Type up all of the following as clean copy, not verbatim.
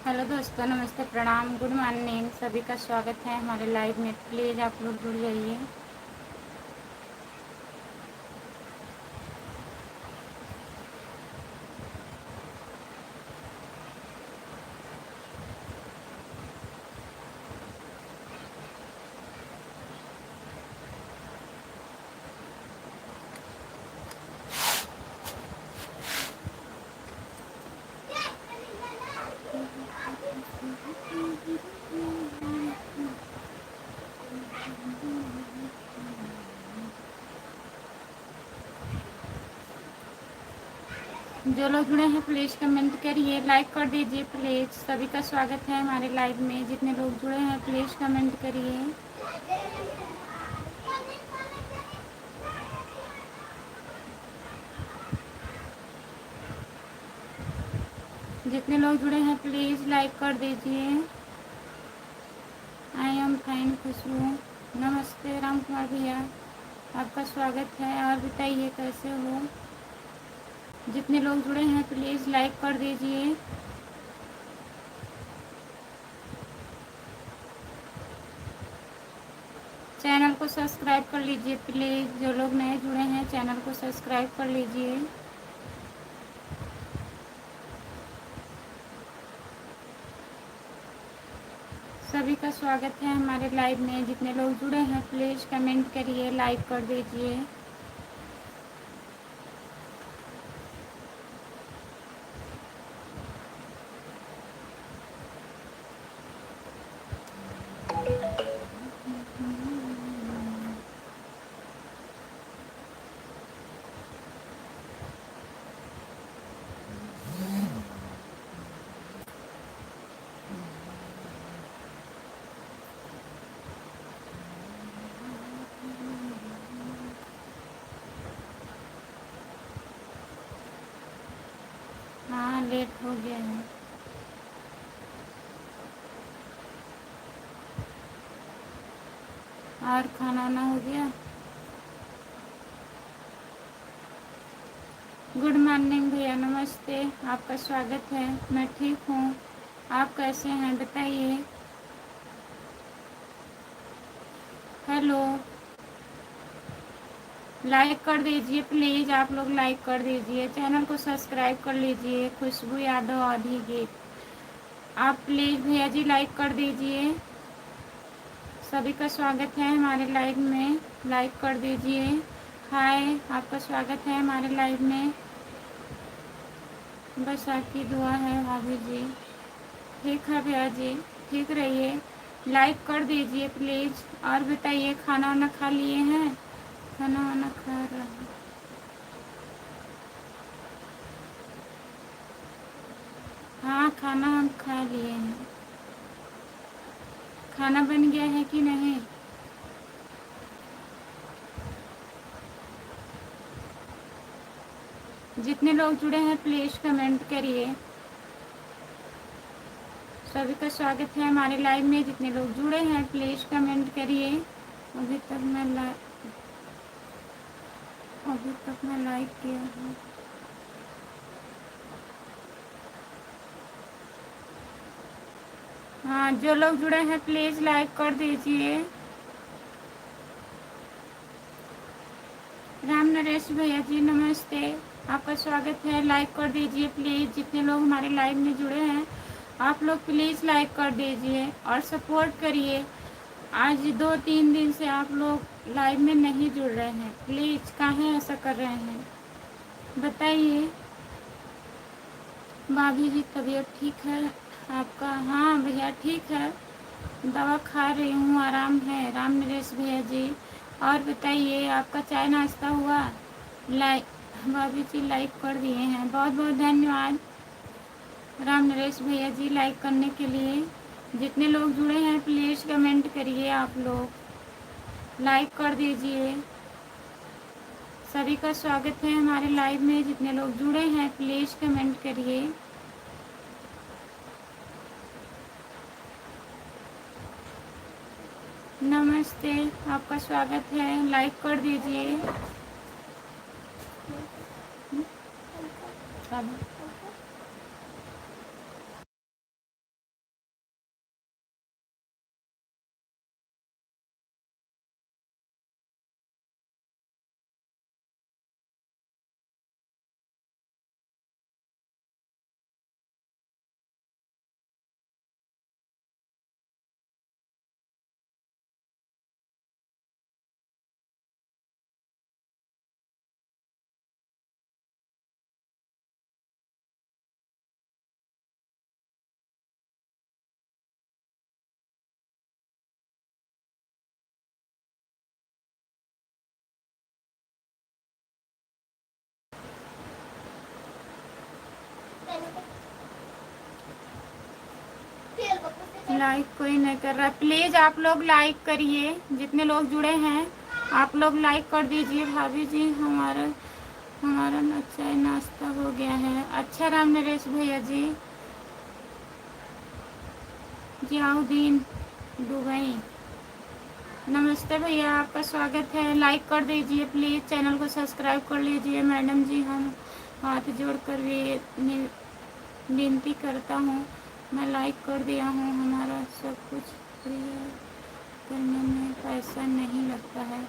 Hello दोस्तों, नमस्ते, प्रणाम, गुड मॉर्निंग। सभी का स्वागत है हमारे लाइव में। प्लीज़ आप लोग जुड़ जाइए। जो लोग जुड़े हैं प्लीज़ कमेंट करिए, लाइक कर दीजिए प्लीज़। सभी का स्वागत है हमारे लाइव में। जितने लोग जुड़े हैं प्लीज़ कमेंट करिए। जितने लोग जुड़े हैं प्लीज़ लाइक कर दीजिए। आई एम फाइन खुशबू। नमस्ते राम कुमार भैया, आपका स्वागत है। और बताइए कैसे हो। जितने लोग जुड़े हैं प्लीज़ लाइक कर दीजिए। चैनल को सब्सक्राइब कर लीजिए प्लीज़। जो लोग नए जुड़े हैं चैनल को सब्सक्राइब कर लीजिए। सभी का स्वागत है हमारे लाइव में। जितने लोग जुड़े हैं प्लीज़ कमेंट करिए, लाइक कर दीजिए। हाँ, लेट हो गया है। और खाना वाना हो गया। गुड मॉर्निंग भैया, नमस्ते, आपका स्वागत है। मैं ठीक हूँ, आप कैसे हैं बताइए। हेलो, लाइक कर दीजिए प्लीज़। आप लोग लाइक कर दीजिए, चैनल को सब्सक्राइब कर लीजिए। खुशबू यादव आधी गीत, आप प्लीज़ भैया जी लाइक कर दीजिए। सभी का स्वागत है हमारे लाइव में, लाइक कर दीजिए। हाय, आपका स्वागत है हमारे लाइव में। बस आपकी दुआ है भाभी जी। ठीक है भैया जी, ठीक रहिए। लाइक कर दीजिए प्लीज़। और बताइए, खाना वाना खा लिए हैं। खाना वाना खा रहा हूँ। हाँ, खाना हम खा लिए हैं। खाना बन गया है कि नहीं। जितने लोग जुड़े हैं प्लीज़ कमेंट करिए। सभी का स्वागत है हमारे लाइव में। जितने लोग जुड़े हैं प्लीज़ कमेंट करिए। अभी तक मैं लाइक किया हूँ। हाँ, जो लोग जुड़े हैं प्लीज़ लाइक कर दीजिए। राम नरेश भैया जी नमस्ते, आपका स्वागत है। लाइक कर दीजिए प्लीज़। जितने लोग हमारे लाइव में जुड़े हैं आप लोग प्लीज़ लाइक कर दीजिए और सपोर्ट करिए। आज 2-3 दिन से आप लोग लाइव में नहीं जुड़ रहे हैं, प्लीज़ काहे ऐसा कर रहे हैं बताइए। भाभी जी तबीयत ठीक है आपका। हाँ भैया ठीक है, दवा खा रही हूँ, आराम है। राम नरेश भैया जी, और बताइए आपका चाय नाश्ता हुआ। लाइक, भाभी जी लाइक कर दिए हैं, बहुत बहुत धन्यवाद राम नरेश भैया जी लाइक करने के लिए। जितने लोग जुड़े हैं प्लीज़ कमेंट करिए, आप लोग लाइक कर दीजिए। सभी का स्वागत है हमारे लाइव में। जितने लोग जुड़े हैं प्लीज़ कमेंट करिए। नमस्ते, आपका स्वागत है, लाइक कर दीजिए। लाइक कोई नहीं कर रहा। प्लीज़ आप लोग लाइक करिए, जितने लोग जुड़े हैं आप लोग लाइक कर दीजिए। भाभी जी हमारा हमारा चाय नाश्ता हो गया है। अच्छा राम नरेश भैया जी, जियाउद्दीन दुबई, नमस्ते भैया, आपका स्वागत है। लाइक कर दीजिए प्लीज़, चैनल को सब्सक्राइब कर लीजिए। मैडम जी हम हाथ जोड़कर विनती करता हूँ। मैं लाइक कर दिया हूँ। हमारा सब कुछ फ्री है, करने में पैसा नहीं लगता है।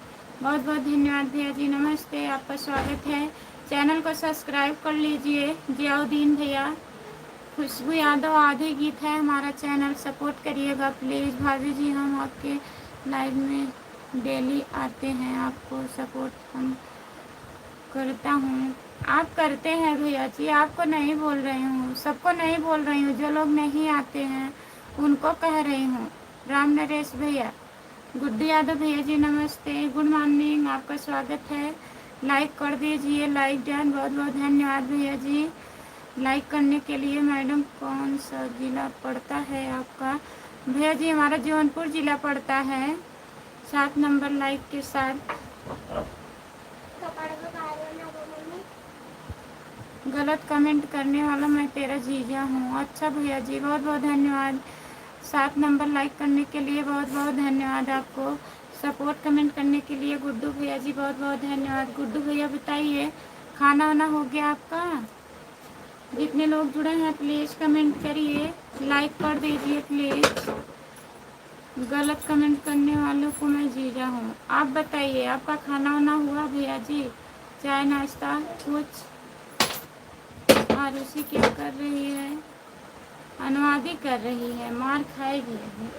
बहुत बहुत धन्यवाद भैया जी, नमस्ते, आपका स्वागत है। चैनल को सब्सक्राइब कर लीजिए। जियाउद्दीन भैया, खुशबू यादव, आधे गीत है हमारा चैनल, सपोर्ट करिएगा प्लीज़। भाभी जी हम आपके लाइव में डेली आते हैं, आपको सपोर्ट हम करता हूँ। आप करते हैं भैया जी, आपको नहीं बोल रही हूँ, सबको नहीं बोल रही हूँ, जो लोग नहीं आते हैं उनको कह रही हूँ। राम नरेश भैया, गुड्डू यादव भैया जी नमस्ते, गुड मॉर्निंग, आपका स्वागत है। लाइक कर दीजिए, लाइक डन, बहुत बहुत धन्यवाद भैया जी लाइक करने के लिए। मैडम कौन सा ज़िला पड़ता है आपका? भैया जी हमारा जौनपुर ज़िला पड़ता है। 7 नंबर लाइक के साथ। गलत कमेंट करने वाला मैं तेरा जीजा हूँ। अच्छा भैया जी, बहुत बहुत धन्यवाद। 7 नंबर लाइक करने के लिए बहुत बहुत धन्यवाद आपको। सपोर्ट कमेंट करने के लिए गुड्डू भैया जी बहुत बहुत धन्यवाद। गुड्डू भैया बताइए, खाना वाना हो गया आपका? जितने लोग जुड़े हैं प्लीज़ कमेंट करिए, लाइक कर दीजिए प्लीज़। गलत कमेंट करने वालों को मैं जीजा हूँ। आप बताइए, आपका खाना वाना हुआ भैया जी? चाय नाश्ता कुछ? आरुषि क्या कर रही है? अनुवादी कर रही है, मार खाएगी अभी।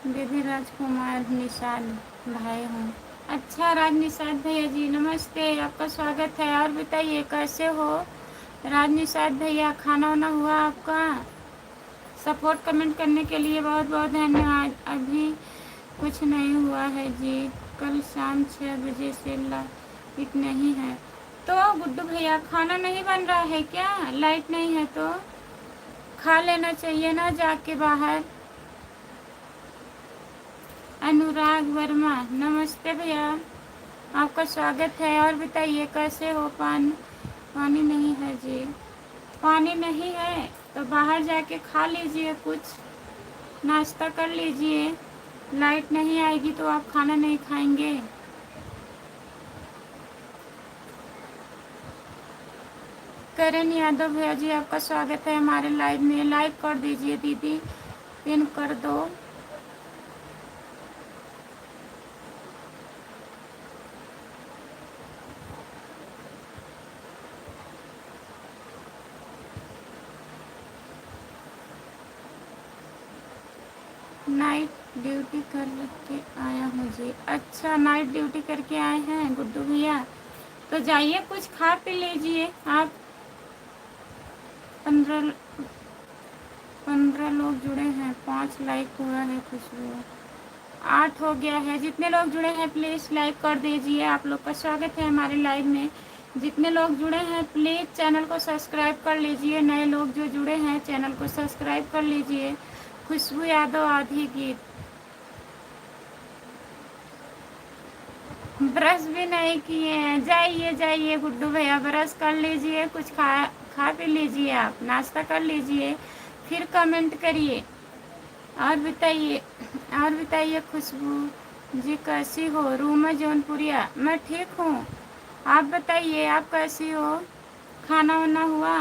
दीदी राजकुमार निषाद भाई हूँ। अच्छा राज निषाद भैया जी नमस्ते, आपका स्वागत है। और बताइए कैसे हो राज निषाद भैया, खाना वाना हुआ आपका? सपोर्ट कमेंट करने के लिए बहुत बहुत धन्यवाद। अभी कुछ नहीं हुआ है जी, कल शाम 6 बजे से लाइट नहीं है। तो गुड्डू भैया खाना नहीं बन रहा है क्या? लाइट नहीं है तो खा लेना चाहिए ना जाके बाहर। अनुराग वर्मा नमस्ते भैया, आपका स्वागत है। और बताइए कैसे हो? पानी नहीं है जी, पानी नहीं है तो बाहर जाके खा लीजिए, कुछ नाश्ता कर लीजिए। लाइट नहीं आएगी तो आप खाना नहीं खाएंगे। करण यादव भैया जी आपका स्वागत है हमारे लाइव में। लाइक कर दीजिए दीदी, पिन कर दो। नाइट ड्यूटी कर के आया हूँ जी। अच्छा नाइट ड्यूटी करके आए हैं गुड्डू भैया, तो जाइए कुछ खा पी लीजिए आप। 15 लोग जुड़े हैं, 5 लाइक हुआ है, खुशबू 8 हो गया है। जितने लोग जुड़े हैं प्लीज़ लाइक कर दीजिए। आप लोग का स्वागत है हमारे लाइव में। जितने लोग जुड़े हैं प्लीज़ चैनल को सब्सक्राइब कर लीजिए। नए लोग जो जुड़े हैं चैनल को सब्सक्राइब कर लीजिए। खुशबू यादव, आधी गीत। ब्रश भी नहीं किए हैं, जाइए जाइए गुड्डू भैया ब्रश कर लीजिए, कुछ खा पी लीजिए, आप नाश्ता कर लीजिए, फिर कमेंट करिए। और बताइए, और बताइए खुशबू जी कैसी हो? रूमा जौनपुरिया, मैं ठीक हूँ, आप बताइए आप कैसी हो? खाना वाना हुआ?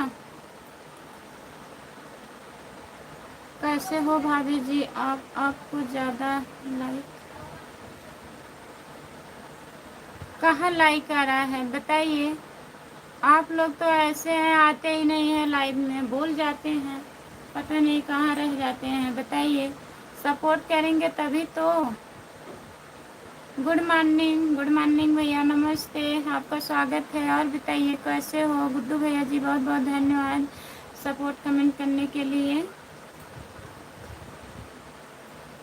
कैसे हो भाभी जी आपको ज़्यादा लाइक कहाँ लाइक आ रहा है बताइए। आप लोग तो ऐसे हैं, आते ही नहीं हैं लाइव में, भूल जाते हैं, पता नहीं कहाँ रह जाते हैं। बताइए, सपोर्ट करेंगे तभी तो। गुड मॉर्निंग भैया, नमस्ते, आपका स्वागत है। और बताइए कैसे हो गुड्डू भैया जी, बहुत बहुत धन्यवाद सपोर्ट कमेंट करने के लिए।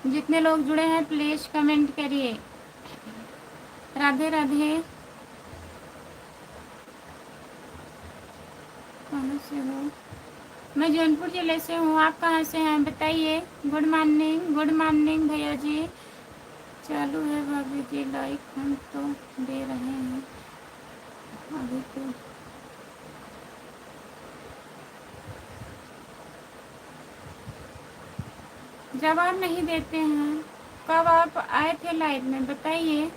जितने लोग जुड़े हैं प्लीज़ कमेंट करिए। राधे राधे। कहाँ से हो? मैं जौनपुर जिले से हूँ, आप कहाँ से हैं बताइए। गुड मॉर्निंग भैया जी। चालू है भाभी जी लाइक, हम तो दे रहे हैं अभी तो। जवाब नहीं देते हैं। कब आप आए थे लाइव में बताइए।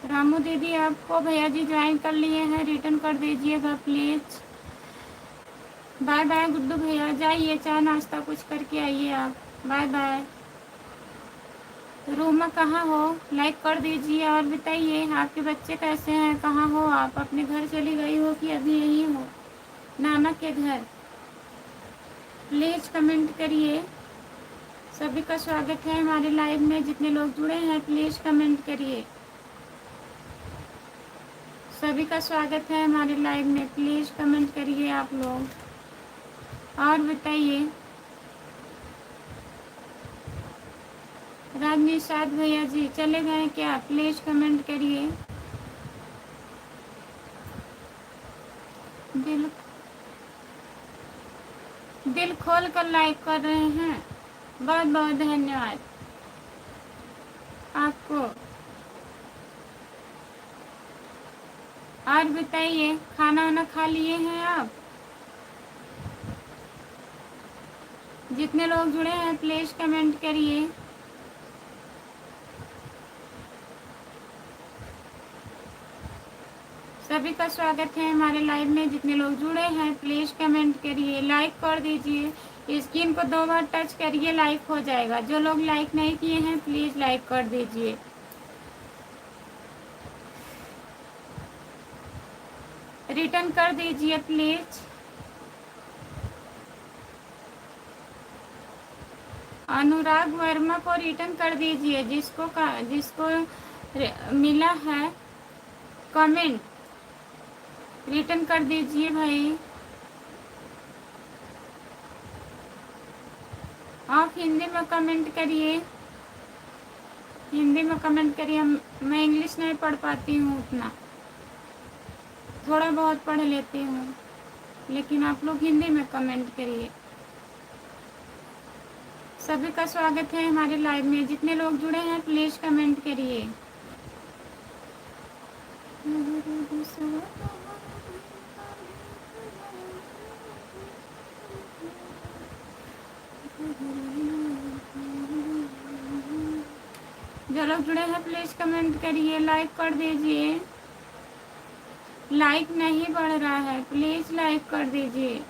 रामू दीदी आपको भैया जी ज्वाइन कर लिए हैं, रिटर्न कर दीजिएगा प्लीज़। बाय बाय गुड्डू भैया, जाइए चाय नाश्ता कुछ करके आइए आप। Bye bye. रूमा कहाँ हो, लाइक कर दीजिए। और बताइए आपके बच्चे कैसे हैं, कहाँ हो आप, अपने घर चली गई हो कि अभी यहीं हो नाना के घर। प्लीज़ कमेंट करिए। सभी का स्वागत है हमारे लाइव में, जितने लोग जुड़े हैं प्लीज़ कमेंट करिए। सभी का स्वागत है हमारे लाइव में, प्लीज़ कमेंट करिए आप लोग। और बताइए। राजनिषाद भैया जी चले गए क्या, प्लीज़ कमेंट करिए। दिल दिल खोल कर लाइक कर रहे हैं, बहुत बहुत धन्यवाद आपको। और बताइए खाना वाना खा लिए हैं आप। जितने लोग जुड़े हैं प्लीज़ कमेंट करिए। सभी का स्वागत है हमारे लाइव में, जितने लोग जुड़े हैं प्लीज़ कमेंट करिए, लाइक कर दीजिए। स्क्रीन को 2 बार टच करिए, लाइक हो जाएगा। जो लोग लाइक नहीं किए हैं प्लीज़ लाइक कर दीजिए। रिटर्न कर दीजिए प्लीज़। अनुराग वर्मा को रिटर्न कर दीजिए, जिसको मिला है कमेंट, रिटर्न कर दीजिए भाई। आप हिंदी में कमेंट करिए, हिंदी में कमेंट करिए। मैं इंग्लिश नहीं पढ़ पाती हूँ उतना, थोड़ा बहुत पढ़ लेती हूँ, लेकिन आप लोग हिंदी में कमेंट करिए। सभी का स्वागत है हमारे लाइव में, जितने लोग जुड़े हैं प्लीज़ कमेंट करिए। जो लोग जुड़े हैं प्लीज़ कमेंट करिए, लाइक कर दीजिए। लाइक नहीं बढ़ रहा है, प्लीज़ लाइक कर दीजिए।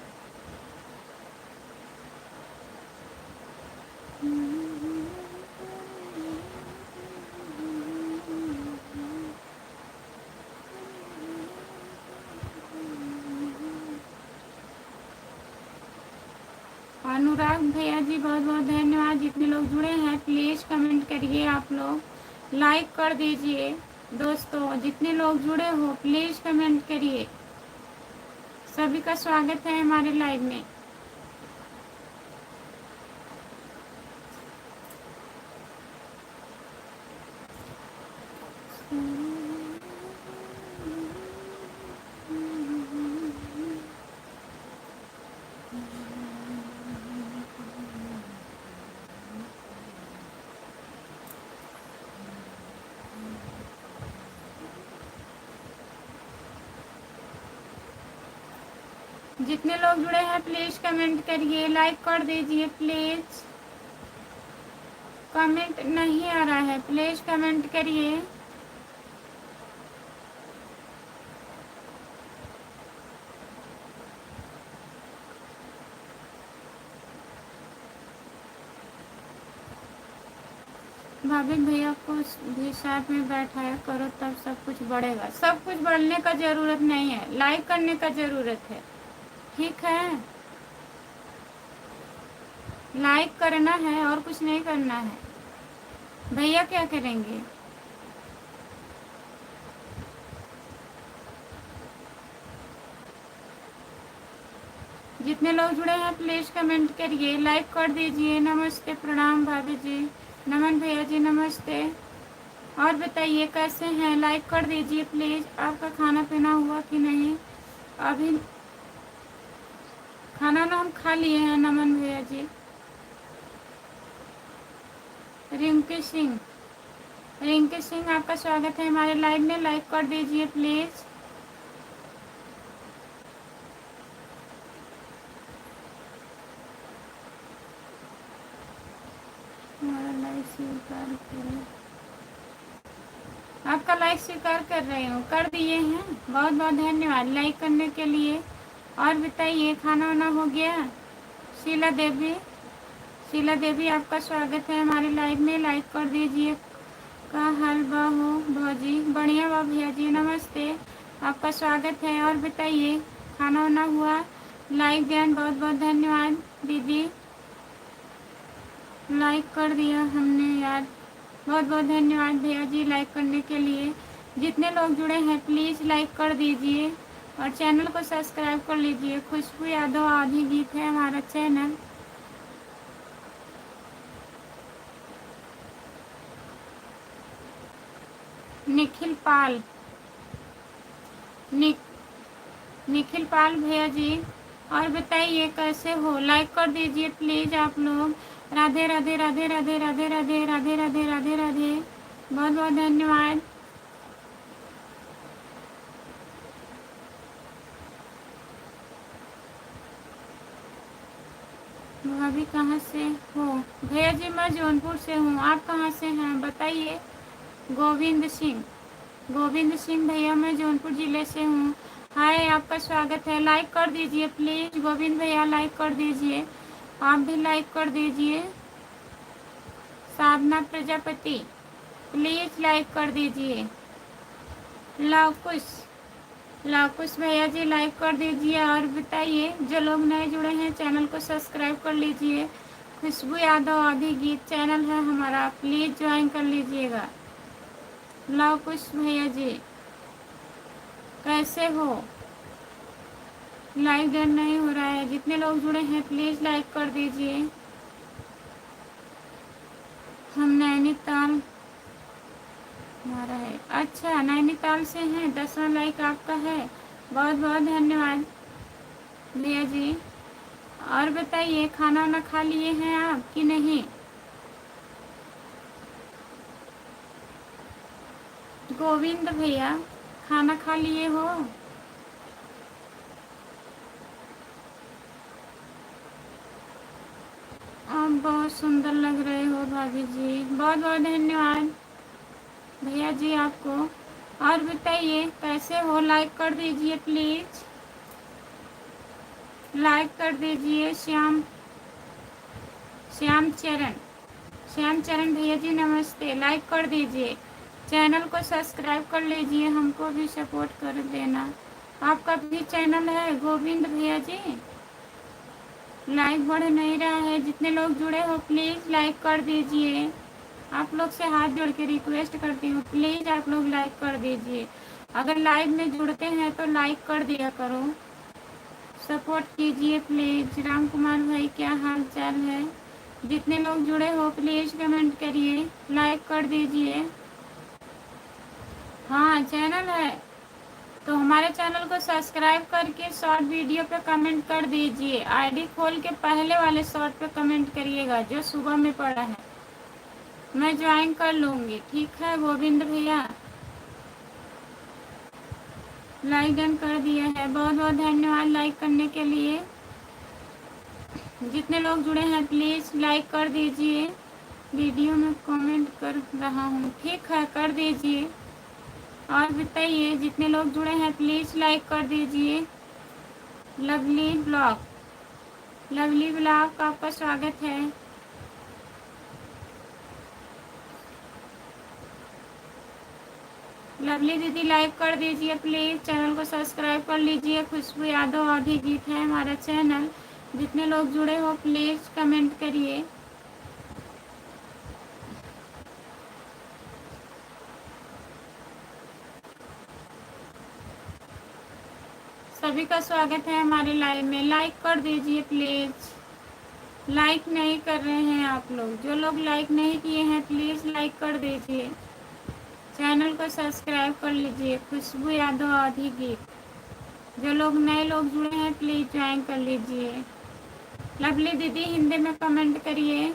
अनुराग भैया जी बहुत बहुत धन्यवाद। जितने लोग जुड़े हैं प्लीज़ कमेंट करिए, आप लोग लाइक कर दीजिए। दोस्तों जितने लोग जुड़े हो प्लीज़ कमेंट करिए। सभी का स्वागत है हमारे लाइव में। जितने लोग जुड़े हैं प्लीज़ कमेंट करिए, लाइक कर दीजिए प्लीज़। कमेंट नहीं आ रहा है, प्लीज़ कमेंट करिए। भाभी भैया को भी साथ में बैठाया करो, तब सब कुछ बढ़ेगा। सब कुछ बढ़ने का ज़रूरत नहीं है, लाइक करने का ज़रूरत है, ठीक है? लाइक करना है और कुछ नहीं करना है। भैया क्या करेंगे? जितने लोग जुड़े हैं प्लीज़ कमेंट करिए, लाइक कर दीजिए। नमस्ते, प्रणाम भाभी जी, नमन भैया जी, नमस्ते। और बताइए कैसे हैं? लाइक कर दीजिए प्लीज़। आपका खाना पीना हुआ कि नहीं? अभी खाना ना हम खा लिए हैं नमन भैया जी। रिंकी सिंह, रिंकी सिंह आपका स्वागत है हमारे लाइव में, लाइक कर दीजिए प्लीज़। हमारा लाइक स्वीकार करें, आपका लाइक स्वीकार कर रही हूँ, कर दिए हैं, बहुत बहुत धन्यवाद लाइक करने के लिए। और बताइए खाना वाना हो गया? शीला देवी, शीला देवी आपका स्वागत है हमारे लाइव में, लाइक कर दीजिए। का हाल बा हो भौजी? बढ़िया बा भैया जी, नमस्ते, आपका स्वागत है। और बताइए खाना वाना हुआ? लाइक देन, बहुत बहुत धन्यवाद दीदी, लाइक कर दिया हमने यार, बहुत बहुत धन्यवाद भैया जी लाइक करने के लिए। जितने लोग जुड़े हैं प्लीज़ लाइक कर दीजिए और चैनल को सब्सक्राइब कर लीजिए। खुशबू यादव आधी गीत है हमारा चैनल। निखिल पाल, निखिल पाल भैया जी, और बताइए कैसे हो? लाइक कर दीजिए प्लीज़ आप लोग। राधे राधे राधे राधे राधे राधे राधे राधे राधे राधे, बहुत बहुत धन्यवाद। भाभी कहाँ से हो? भैया जी मैं जौनपुर से हूँ, आप कहाँ से हैं बताइए? गोविंद सिंह, गोविंद सिंह भैया मैं जौनपुर ज़िले से हूँ। हाय, आपका स्वागत है, लाइक कर दीजिए प्लीज़। गोविंद भैया लाइक कर दीजिए, आप भी लाइक कर दीजिए। साधना प्रजापति प्लीज़ लाइक कर दीजिए। लाकुश भैया जी लाइक कर दीजिए। और बताइए जो लोग नए जुड़े हैं चैनल को सब्सक्राइब कर लीजिए। खुशबू यादव आदि गीत चैनल है हमारा, प्लीज़ ज्वाइन कर लीजिएगा। लाकुश भैया जी कैसे हो? लाइक डन नहीं हो रहा है। जितने लोग जुड़े हैं प्लीज़ लाइक कर दीजिए। हम नैनीताल हमारा है, अच्छा नैनीताल से हैं, 10वां लाइक आपका है, बहुत बहुत धन्यवाद भैया जी। और बताइए खाना वाना खा लिए हैं आप कि नहीं? गोविंद भैया खाना खा लिए हो? आप बहुत सुंदर लग रहे हो भाभी जी, बहुत बहुत धन्यवाद भैया जी आपको। और बताइए कैसे हो? लाइक कर दीजिए प्लीज़, लाइक कर दीजिए। श्याम चरण, श्याम चरण भैया जी नमस्ते, लाइक कर दीजिए। चैनल को सब्सक्राइब कर लीजिए, हमको भी सपोर्ट कर देना। आपका भी चैनल है गोविंद भैया जी? लाइक बढ़ नहीं रहा है। जितने लोग जुड़े हो प्लीज़ लाइक कर दीजिए। आप लोग से हाथ जोड़ के रिक्वेस्ट करती हूँ, प्लीज़ आप लोग लाइक कर दीजिए। अगर लाइव में जुड़ते हैं तो लाइक कर दिया करो, सपोर्ट कीजिए प्लीज़। राम कुमार भाई क्या हाल चाल है? जितने लोग जुड़े हो प्लीज़ कमेंट करिए, लाइक कर दीजिए। हाँ चैनल है तो हमारे चैनल को सब्सक्राइब करके शॉर्ट वीडियो पे कमेंट कर दीजिए। आईडी खोल के पहले वाले शॉर्ट पे कमेंट करिएगा जो सुबह में पड़ा है, मैं ज्वाइन कर लूँगी, ठीक है गोविंद भैया? लाइक डन कर दिया है, बहुत बहुत धन्यवाद लाइक करने के लिए। जितने लोग जुड़े हैं प्लीज़ लाइक कर दीजिए। वीडियो में कमेंट कर रहा हूँ, ठीक है कर दीजिए। और बताइए जितने लोग जुड़े हैं प्लीज़ लाइक कर दीजिए। लवली ब्लॉग, लवली ब्लॉग का आपका स्वागत है। लवली दीदी लाइक कर दीजिए प्लीज़, चैनल को सब्सक्राइब कर लीजिए। खुशबू यादव आधी गीत है हमारा चैनल। जितने लोग जुड़े हो प्लीज़ कमेंट करिए। सभी का स्वागत है हमारे लाइव में। लाइक कर दीजिए प्लीज़। लाइक नहीं कर रहे हैं आप लोग, जो लोग लाइक नहीं किए हैं प्लीज़ लाइक कर दीजिए। चैनल को सब्सक्राइब कर लीजिए। खुशबू यादव आधी गीत। जो लोग नए लोग जुड़े हैं प्लीज़ ज्वाइन कर लीजिए। लवली दीदी हिंदी में कमेंट करिए।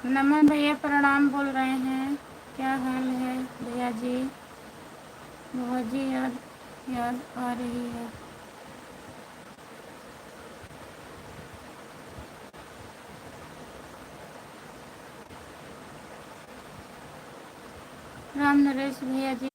नमन भैया प्रणाम बोल रहे हैं। क्या हाल है भैया जी? बहुत जी याद याद आ रही है। राम नरेश भैया जी।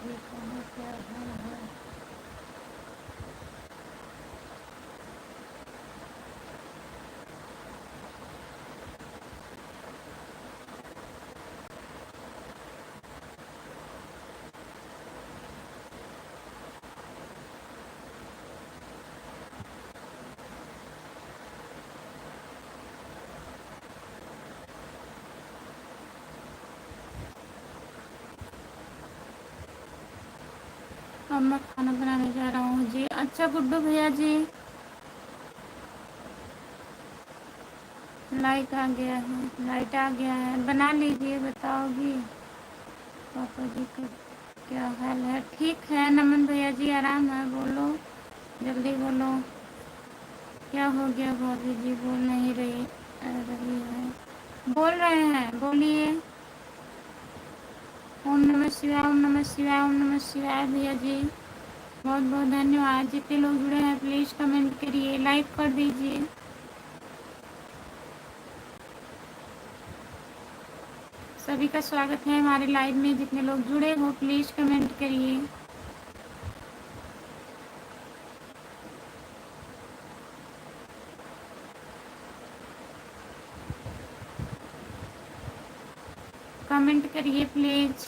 ये कहाँ क्या है। अब मैं खाना बनाने जा रहा हूँ जी। अच्छा गुड्डू भैया जी, लाइट आ गया है, लाइट आ गया है, बना लीजिए। बताओगी पापा जी का क्या हाल है? ठीक है नमन भैया जी, आराम है। बोलो, जल्दी बोलो, क्या हो गया? भाभी जी बोल नहीं रही है। बोल रहे हैं, बोलिए। ओम नमः शिवाय, ओम नमः शिवाय, ओम नमः शिवाय। भैया जी बहुत बहुत धन्यवाद। जितने लोग जुड़े हैं प्लीज़ कमेंट करिए, लाइक कर दीजिए। सभी का स्वागत है हमारे लाइव में। जितने लोग जुड़े हो प्लीज़ कमेंट करिए। कमेंट करिए प्लीज़,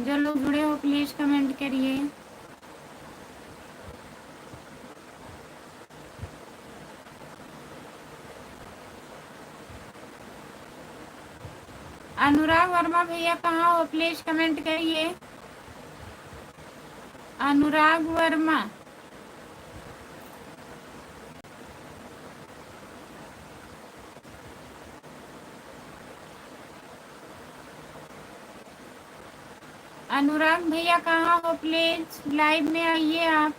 जो लोग जुड़े हो प्लीज़ कमेंट करिए। अनुराग वर्मा भैया कहाँ हो? प्लीज़ कमेंट करिए। अनुराग वर्मा, अनुराग भैया कहाँ हो? प्लीज़ लाइव में आइए आप।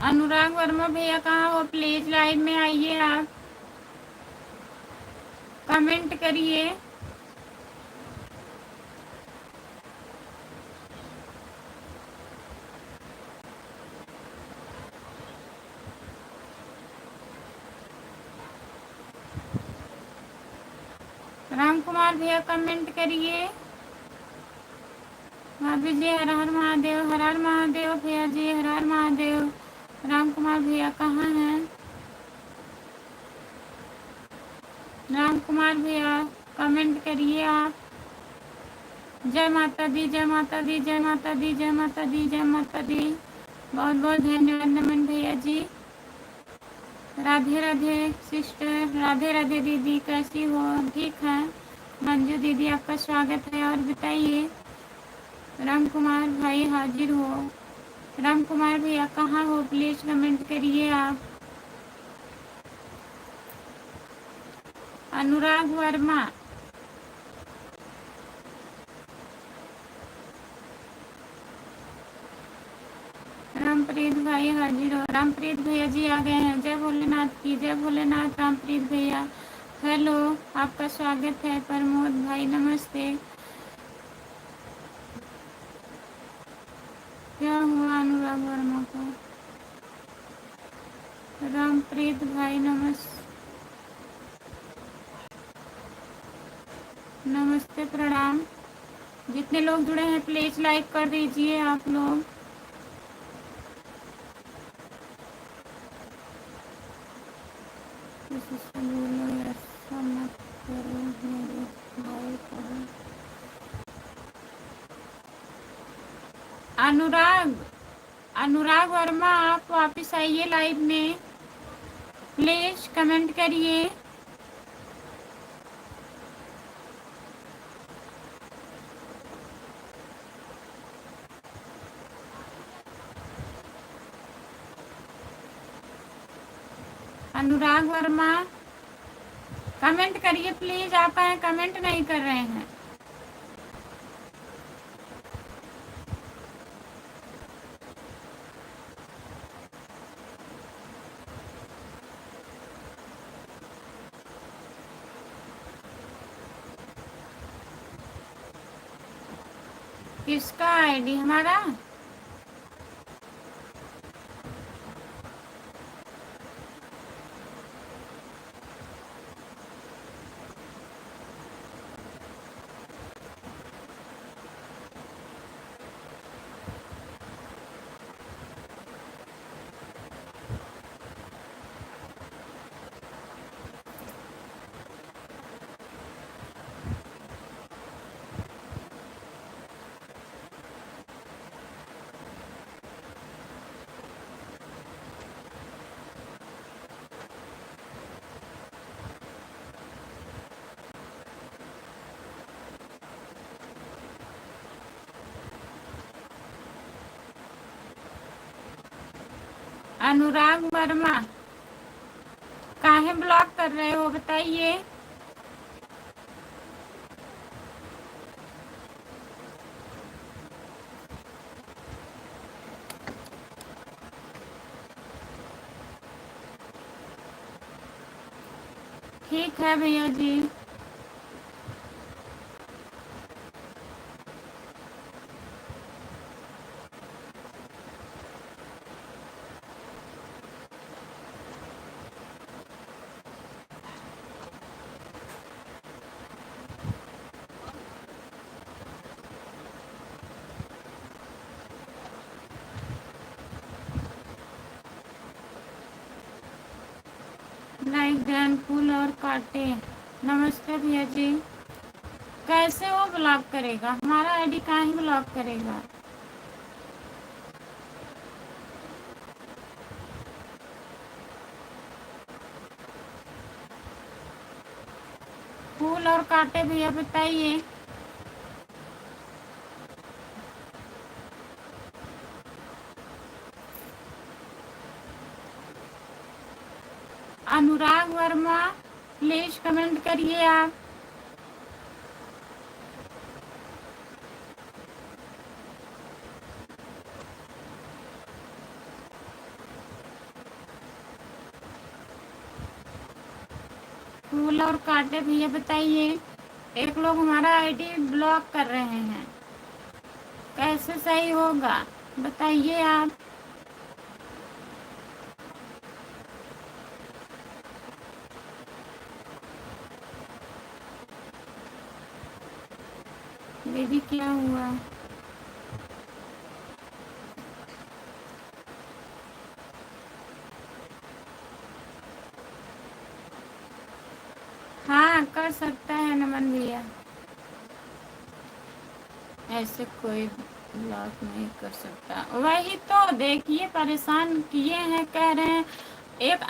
अनुराग वर्मा भैया कहाँ हो? प्लीज़ लाइव में आइए आप, कमेंट करिए। राम कुमार भैया कमेंट करिए। भाभी जी हर हर महादेव, हर हर महादेव। भैया जी हर हर महादेव। राम कुमार भैया कहाँ हैं? राम कुमार भैया कमेंट करिए आप। जय माता दी, जय माता दी, जय माता दी, जय माता दी, जय माता दी। बहुत बहुत धन्यवाद नमन भैया जी। राधे राधे सिस्टर, राधे राधे दीदी, कैसी हो? ठीक है मंजू दीदी, आपका स्वागत है। और बताइए, राम कुमार भाई हाजिर हो? राम कुमार भैया कहाँ हो? प्लीज़ कमेंट करिए आप। अनुराग वर्मा, रामप्रीत भाई हाजिर हो? रामप्रीत भैया जी आ गए हैं। जय भोलेनाथ की, जय भोलेनाथ। रामप्रीत भैया हेलो, आपका स्वागत है। प्रमोद भाई नमस्ते। क्या हुआ अनुराग वर्मा को? रामप्रीत भाई नमस्ते, प्रणाम। जितने लोग जुड़े हैं प्लीज़ लाइक कर दीजिए आप लोग। किसी से बोलो ऐसा मत करो मेरे भाई को। अनुराग, अनुराग वर्मा आप वापस आइए लाइव में, प्लीज़ कमेंट करिए। अनुराग वर्मा कमेंट करिए प्लीज़, आप कमेंट नहीं कर रहे हैं। किसका आईडी? हमारा? अनुराग वर्मा, काहे ब्लॉक कर रहे हो बताइए। ठीक है भैया जी। लाइक ध्यान फूल और काटे। नमस्ते भैया जी। कैसे वो ब्लॉक करेगा, हमारा आईडी कहाँ ही ब्लॉक करेगा। फूल और काटे भैया बताइए। अनुराग वर्मा प्लीज कमेंट करिए आप। फूल और काटे भैया बताइए। एक लोग हमारा आईडी ब्लॉक कर रहे हैं, कैसे सही होगा बताइए आप। दीदी क्या हुआ। हाँ कर सकता है नमन भैया, ऐसे कोई ब्लॉक नहीं कर सकता। वही तो देखिए परेशान किए हैं, कह रहे हैं। एक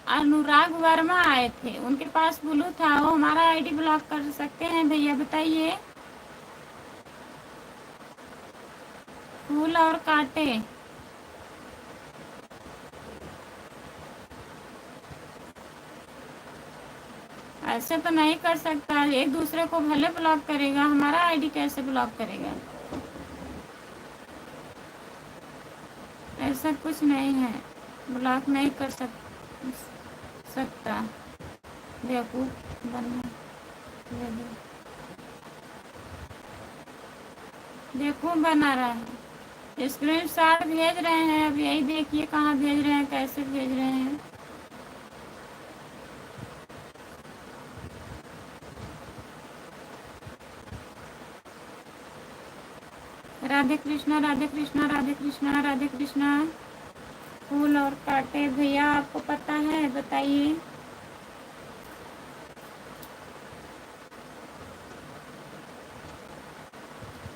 अनुराग वर्मा आए थे, उनके पास ब्लू था, वो हमारा आईडी ब्लॉक कर सकते हैं भैया बताइए। फूल और काटे। ऐसे तो नहीं कर सकता, एक दूसरे को भले ब्लॉक करेगा, हमारा आईडी कैसे ब्लॉक करेगा। ऐसा कुछ नहीं है, ब्लॉक नहीं कर सकता। बेवकूफ बनना। देखो बना रहा है, स्क्रीन शॉट भेज रहे हैं। अब यही देखिए कहाँ भेज रहे हैं, कैसे भेज रहे हैं। राधे कृष्णा राधे कृष्णा राधे कृष्णा राधे कृष्णा। फूल और काटे भैया आपको पता है बताइए।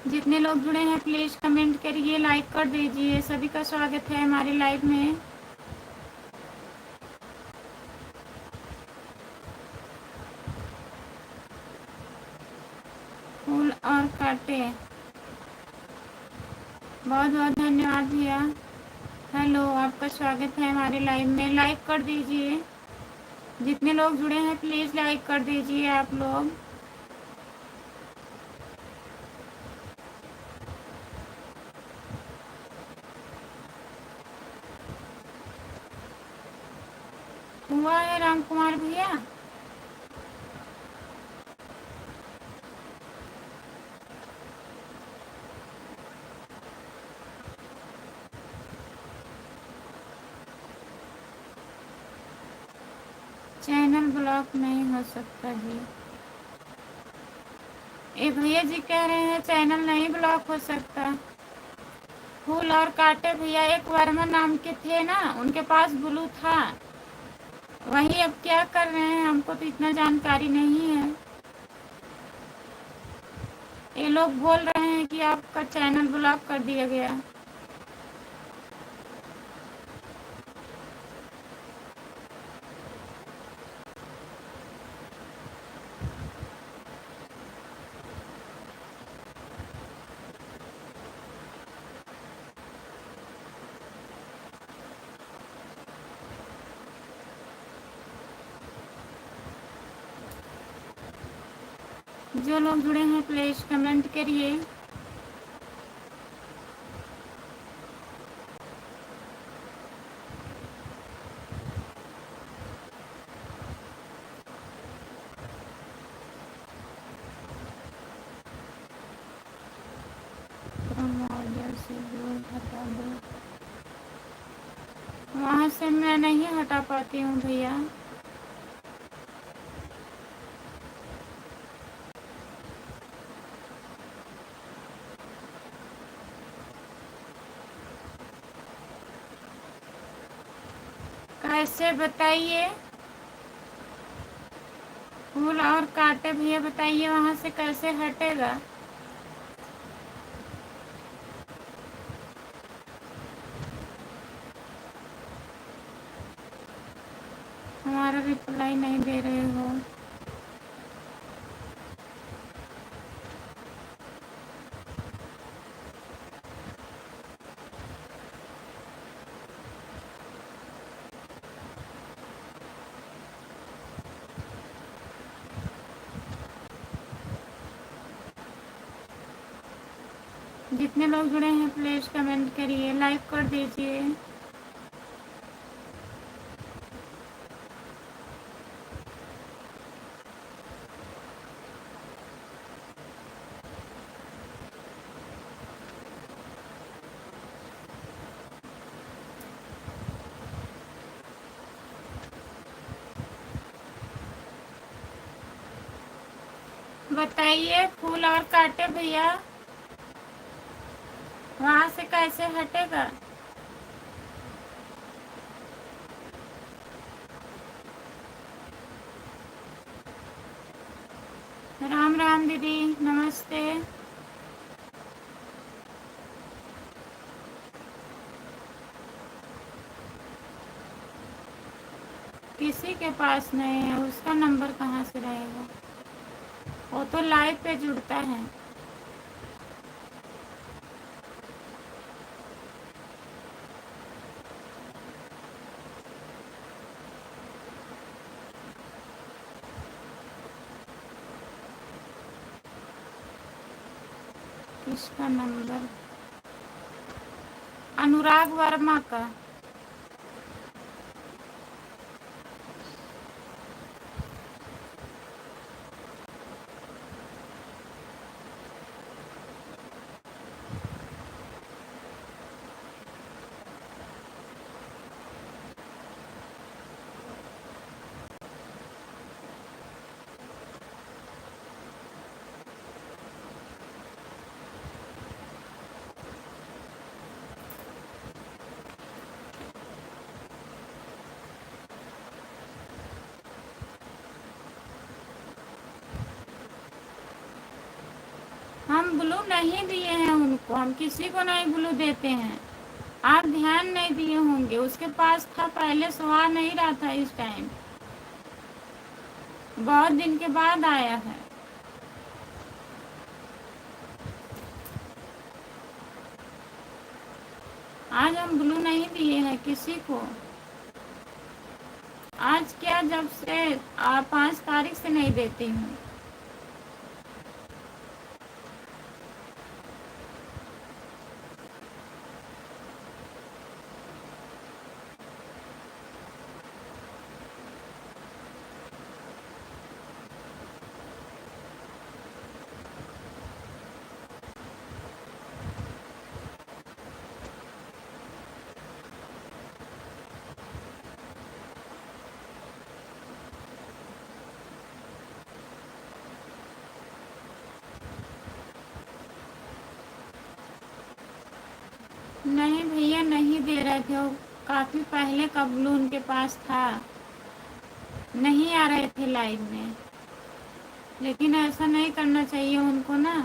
जितने लोग जुड़े हैं प्लीज कमेंट करिए, लाइक कर दीजिए। सभी का स्वागत है हमारे लाइव में। फूल और काटे, बहुत बहुत धन्यवाद भैया। हेलो, आपका स्वागत है हमारे लाइव में। लाइक कर दीजिए, जितने लोग जुड़े हैं प्लीज लाइक कर दीजिए आप लोग। हुआ है राम कुमार भैया। चैनल ब्लॉक नहीं हो सकता जी। ये भैया जी कह रहे हैं चैनल नहीं ब्लॉक हो सकता। फूल और काटे भैया एक वर्मा नाम के थे ना, उनके पास ब्लू था, वही अब क्या कर रहे हैं हमको तो इतना जानकारी नहीं है। ये लोग बोल रहे हैं कि आपका चैनल ब्लॉक कर दिया गया। जो लोग जुड़े हैं प्लीज कमेंट करिए। से दूर हटा दो। वहाँ से मैं नहीं हटा पाती हूँ भैया। कैसे बताइए? फूल और कांटे भैया बताइए वहाँ से कैसे हटेगा? हमारा रिप्लाई नहीं दे रहे हो। जितने लोग जुड़े हैं प्लीज कमेंट करिए, लाइक कर दीजिए। बताइए फूल और कांटे भैया वहाँ से कैसे हटेगा? राम राम दीदी, नमस्ते। किसी के पास नहीं है, उसका नंबर कहाँ से रहेगा? वो तो लाइव पे जुड़ता है। किसका नंबर? अनुराग वर्मा का। हम ब्लू नहीं दिए हैं उनको, हम किसी को नहीं ब्लू देते हैं। आप ध्यान नहीं दिए होंगे, उसके पास था पहले, सो आ नहीं रहा था इस टाइम, बहुत दिन के बाद आया है। आज हम ब्लू नहीं दिए हैं किसी को। आज क्या, जब से 5 तारीख से नहीं देती हूँ। नहीं भैया नहीं दे रहे थे, वो काफ़ी पहले का ब्लू उनके पास था, नहीं आ रहे थे लाइव में। लेकिन ऐसा नहीं करना चाहिए उनको ना।